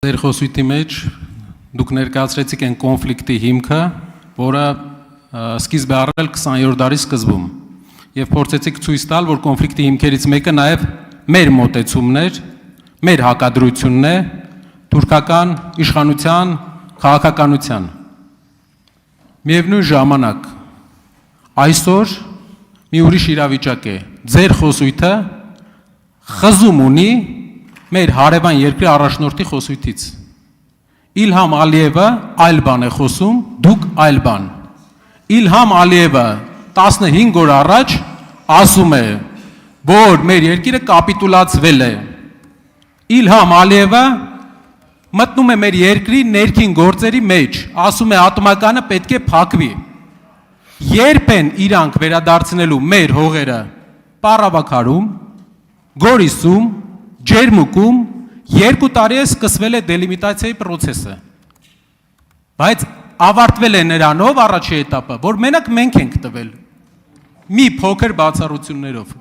Ձեր խոսույթի մեջ դուք ներկայացրեցիք այն կոնֆլիկտի հիմքը, որը սկիզբ է առել 20-րդ դարի սկզբում, եւ փորձեցիք ցույց տալ, որ կոնֆլիկտի հիմքերից մեկը նաեւ մեր մոտեցումն էր, մեր հակադրությունն է թուրքական իշխանության, քաղաքականության։ Միևնույն ժամանակ այսօր մի ուրիշ իրավիճակ է։ Ձեր խոսույթը խզում ունի մեր հարևան երկրի առաջնորդի խոսույթից։ Իլհամ Ալիևը այլ բան է խոսում, դուք այլ բան։ Իլհամ Ալիևը 15 օր առաջ ասում է, որ մեր երկիրը կապիտուլացվել է։ Իլհամ Ալիևը մտնում է մեր երկրի ներքին գործերի մեջ, ասում է ատոմականը պետք է փակվի։ Երբ են իրանք վերադարձնելու մեր հողերը Պարավաքարում, Գորիսում, Ջերմուկում 2 տարի է սկսվել է դելիմիտացիայի process-ը, բայց ավարտվել է նրանով առաջի էտապը, որ մենակ մենք ենք տվել, մի փոքր բացառություններով,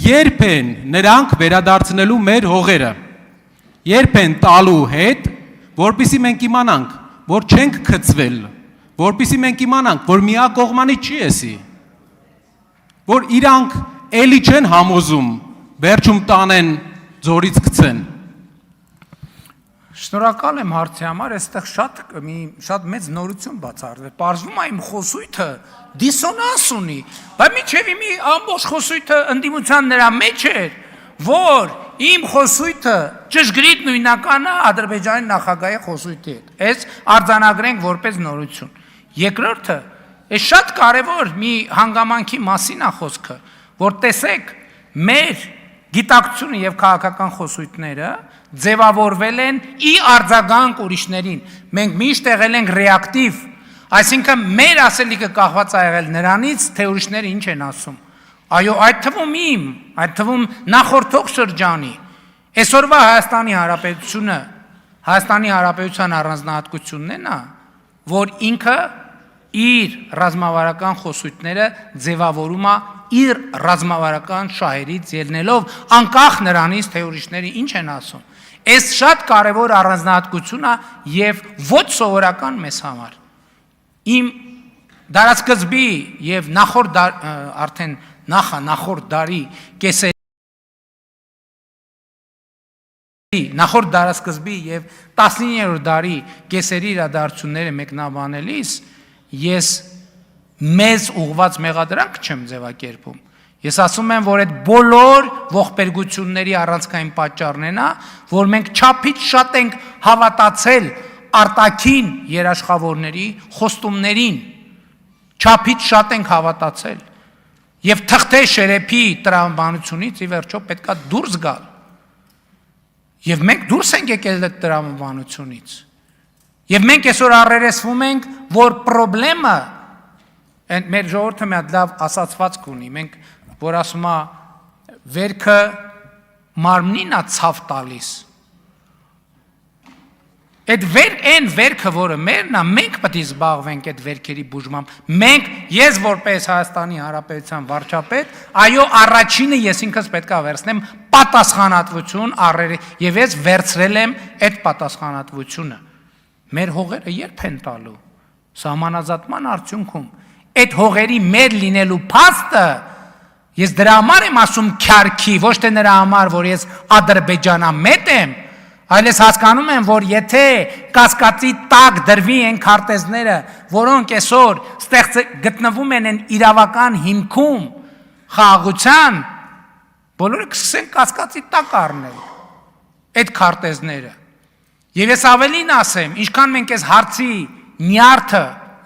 երբ են նրանք վերադարձնելու մեր հողերը, երբ են տալու հետ, որպեսզի մենք իմանանք, որ չենք քծվել, որպեսզի մենք իմանանք, որ միակողմանի չի էսի, որ իրանք էլի չեն համոզում, վերջում տանեն ձորից գցեն։ Շնորհակալ եմ հարցի համար, այստեղ շատ մեծ նորություն բացառվել։ Պարզվում է իմ խոսույթը դիսոնանս ունի, բայց միջև իմի ամբողջ խոսույթը ընդդիմության նրա մեջ էր, որ իմ խոսույթը ճշգրիտ նույնականը Ադրբեջանի նախագահի խոսույթի հետ։ Այս արձանագրենք որպես նորություն։ Երկրորդը, այս շատ կարևոր մի հանգամանքի մասին է խոսքը, որ տեսեք, մեր գիտակցությունը եւ քաղաքական խոսույթները ձևավորվել են ի արձագանք ուրիշներին։ Մենք միշտ եղել ենք ռեակտիվ, այսինքն մեր ասելիքը կախված է եղել նրանից, թե ուրիշները ինչ են ասում։ Այո, այդ թվում իմ, այդ թվում նախորդող շրջանի, այսօրվա Հայաստանի Հանրապետության առանձնահատկությունն է նա, որ ինքը իր ռազմավարական խոսույթները ձևավորում է իր ռազմավարական շահերից ելնելով անկախ նրանից, թե ուրիշները ինչ են ասում։ Այս շատ կարևոր առանձնահատկություն է եւ ոչ սովորական մեզ համար։ Իմ դարաշրջանի եւ նախորդ դարի կեսերի նախորդ դարաշրջանի եւ 19-րդ դարի կեսերի իրադարձությունները մեկնաբանելիս ես մեզ ուղված մեղադրանք չեմ ձևակերպում։ Ես ասում եմ, որ այդ բոլոր ողբերգությունների առանցքային պատճառն է նա, որ մենք չափից շատ ենք հավատացել արտաքին երաշխավորների խոստումներին, չափից շատ ենք հավատացել եւ թղթե շերեփի տրամաբանությունից ի վերջո պետքա դուրս գալ։ Եվ մենք դուրս ենք եկել այդ տրամաբանությունից։ Եվ մենք այսօր առերեսվում ենք, որ խնդրեմը մեր ժողովուրդը մի հատ լավ ասացվածք ունի, մենք որ ասում է վերքը մարմնին է ցավ տալիս։ Այդ վերքը, որը մերն է, մենք պետք է զբաղվենք այդ վերքերի բուժմամբ։ Մենք, ես որպես Հայաստանի Հանրապետության վարչապետ, այո, առաջինը ես ինքս պետք է վերցնեմ պատասխանատվություն եւ ես վերցրել եմ այդ պատասխանատվությունը։ Մեր հողերը երբ են տալու սահմանազատման արդյունքում այդ հողերի մեր լինելու փաստը ես դրա համար եմ ասում քյարքի, ոչ թե նրա համար, որ ես ադրբեջանամետ եմ, այլ ես հասկանում եմ, որ եթե կասկածի տակ դրվի են քարտեզները, որոնք այսօր գտնվում են իրավական հիմքում խաղաղության, բոլորը կսկսեն կասկածի տակ առնել այդ քարտեզները։ Եվ ես ավելին ասեմ, ինչքան մենք այս հարցի նյարդը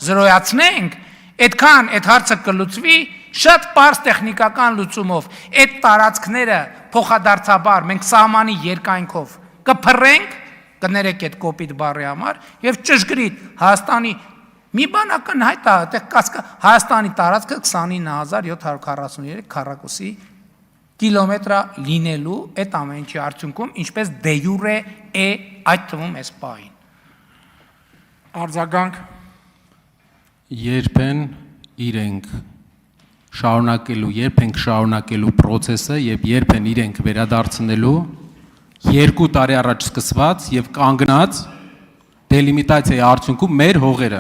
զրոյացնենք, այդքան այդ հարցը կլուծվի շատ պարզ տեխնիկական լուծումով։ Այդ տարածքները փոխադարձաբար մենք սահմանի երկայնքով կփռենք, կներեք այդ կոպիտ բառի համար, եւ ճշգրիտ Հայաստանի մի բան ակնհայտ է, այդտեղ Հայաստանի տարածքը 29743 քառակուսի կիլոմետր լինելու այդ ամեն ինչի արդյունքում, ինչպես դե յուրե է այդ թվում էս պահին։ Արձագանք երբ ենք շարունակելու process-ը եւ երբ են իրենք վերադարձնելու 2 տարի առաջ սկսված եւ կանգնած դելիմիտացիայի արդյունքում մեր հողերը։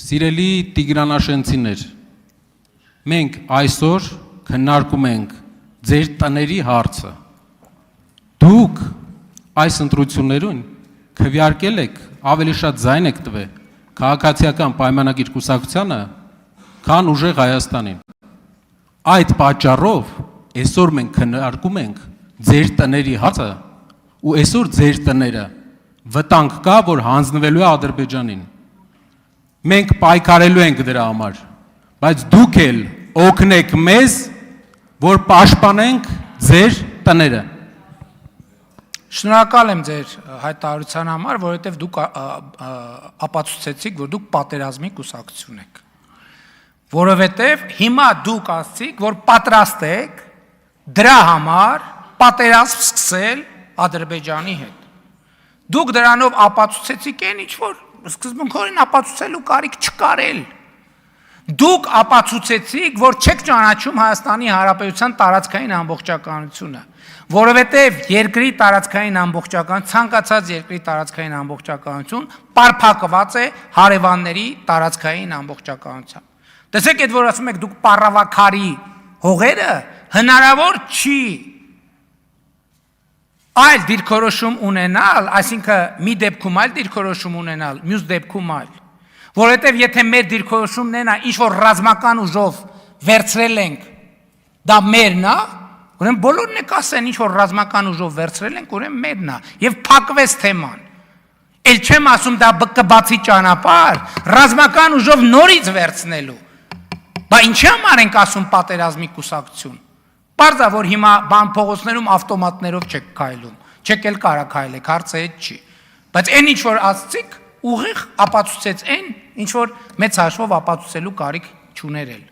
Սիրելի Տիգրանաշենցիներ, մենք այսօր քննարկում ենք ձեր տների հարցը։ Դուք այս ընտրություններուն քվեարկել եք, ավելի շատ ձայն եք տվել քաղաքացիական պայմանագիր կուսակցությանը, քան ուժեղ Հայաստանին։ Այդ պատճառով այսօր մենք քննարկում ենք ձեր տների հարցը, ու այսօր ձեր տները վտանգ կա, որ հանձնվելու է Ադրբեջանին։ Մենք պայքարելու ենք դրա համար, բայց դուք էլ օգնեք մեզ, որ պաշտպանենք ձեր տները։ Շնորհակալ եմ ձեր հայտարարության համար, որովհետև դուք ապացուցեցիք, որ դուք պատերազմի կուսակցություն եք։ Որովհետև հիմա դուք ասցիք, որ պատրաստ եք դրա համար պատերազմ սկսել Ադրբեջանի հետ։ Դուք դրանով ապացուցեցիք այն, ինչ որ սկզբունքորեն ապացուցելու կարիք չկար էլ։ Դուք ապացուցեցիք, որ չեք ճանաչում Հայաստանի Հանրապետության տարածքային ամբողջականությունը, որովհետև երկրի տարածքային ամբողջական, ցանկացած երկրի տարածքային ամբողջականություն պարփակված է հարևանների տարածքային ամբողջականությամբ։ Տեսեք, այդ որ ասում եք դուք պարավաքարի հողերը, հնարավոր չի այլ դիրքորոշում ունենալ, այսինքն մի դեպքում այլ դիրքորոշում ունենալ, մյուս դեպքում այլ։ Որովհետև եթե մեր դիրքորոշումն են, ինչ որ ռազմական ուժով վերցրել ենք, դա մերն է, ուրեմն բոլորն է կասեն, ինչ որ ռազմական ուժով վերցրել ենք, ուրեմն մերն է, եւ փակվեց թեման։ Էլ չեմ ասում դա կբացի ճանապարհ, ռազմական ուժով նորից վերցնելու։ Բա ինչի համար ենք ասում պատերազմի կուսակցություն։ Պարզ է, որ հիմա բան փողոցներում ավտոմատներով չեք քայլում, չեք էլ կարա քայլեք, հարցը այդ չի։ Բայց այն ինչ որ ասցիք, ուղիղ ապացուցեց այն, ինչ որ մեծ հաշվով ապացուցելու կարիք չուներ էլ։